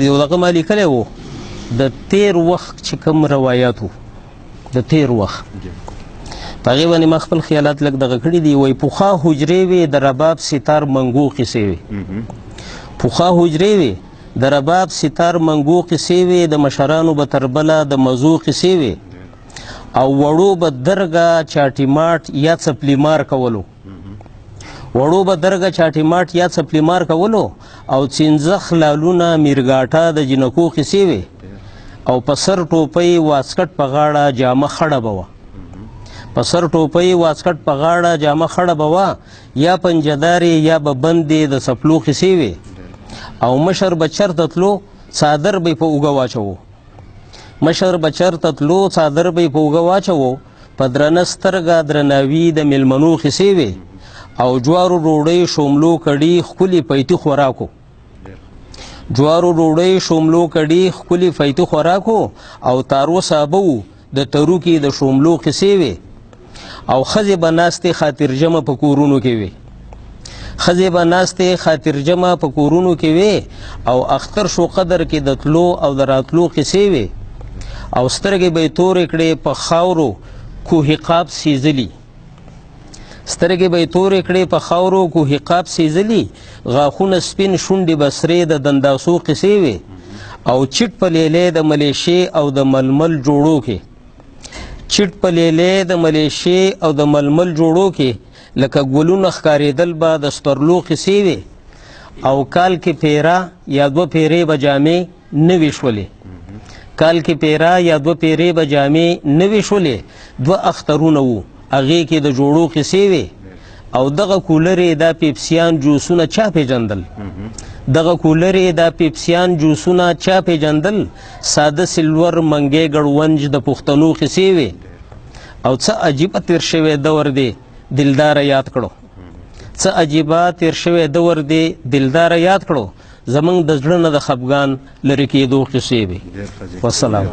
یو دغه ما لیکلی و د تیر وخت چې کوم روایات و د تیر وخت په هغې باندې ما خپل خیالات لږ دغه کړي دي. وایي پخوا حجرې وې د رباب ستار منګو قصې وې. پخوا حجرې وې د رباب ستار منګو قصې وې، د مشرانو به تر بله د مزو قصې وې، او وړو به درګه چاټي ماټ یا څپلي مار کولو. وړو به درګه چاټي ماټ یا څپلي مار کولو، او چنځخ لالونه میرګاټه د جنکو قصې وې، او په سر ټوپۍ واسکټ په غاړه جامه خړه به وه. په سر ټوپۍ واسکټ په غاړه جامه خړه به وه، یا پنجدارې یا به بندې د څپلو قصې وې، او مشر به چرته تلو څادر به یې په اوږه واچوو. مشر به چرته تلو څادر به یې په اوږه واچوو. په درنه سترګه درناوي د میلمنو قصې وې، او جوارو ډوډۍ شوملو کړي ښکلي پیتي خوراکو. جوارو ډوډۍ شوملو کړي ښکلي پیتي خوراکو، او تارو سابه و د تروکې د شوملو قصې وې، او ښځې به ناستې خاطرجمه په کورونو کې وې. ښځې به ناستې خاطرجمه په کورونو کې وې، او اختر شو قدر کې د تلو او د راتلو قصې وې، او سترګې به یې تورې کړې په خاورو کوهقاب سیزلي. سترګې به یې تورې کړې په خاورو کوهقاب سیزلي، غاښونه سپین شونډې به سرې د دنداسو قصې وې، او چټ په لیلې د ملیشې او د ململ جوړو کې. چټ په لیلې د ملیشې او د ململ جوړو کې لکه ګلونه ښکارېدل به د سپرلو قصې وې، او کال کې پیرا یا دوه پیرې به جامې نوې شولې. کال کې پیرا یا دوه پیرې به جامې نوې شولې، دوه اخترونه وو هغې کې د جوړو قصې وې، او دغه کولرې دا پیپسیان جوسونه چا پیژندل؟ دغه کولرې دا پیپسیان جوسونه چا پیژندل؟ ساده سلور منګی ګړونج د پښتنو قصې وې، او څه عجیبه تیر شوی دور دی دلداره یاد کړو. څه عجیبه تیر شوی دور دی دلداره یاد کړو، زمونږ د زړه نه د خفګان لرې کېدو قصې وې. والسلام.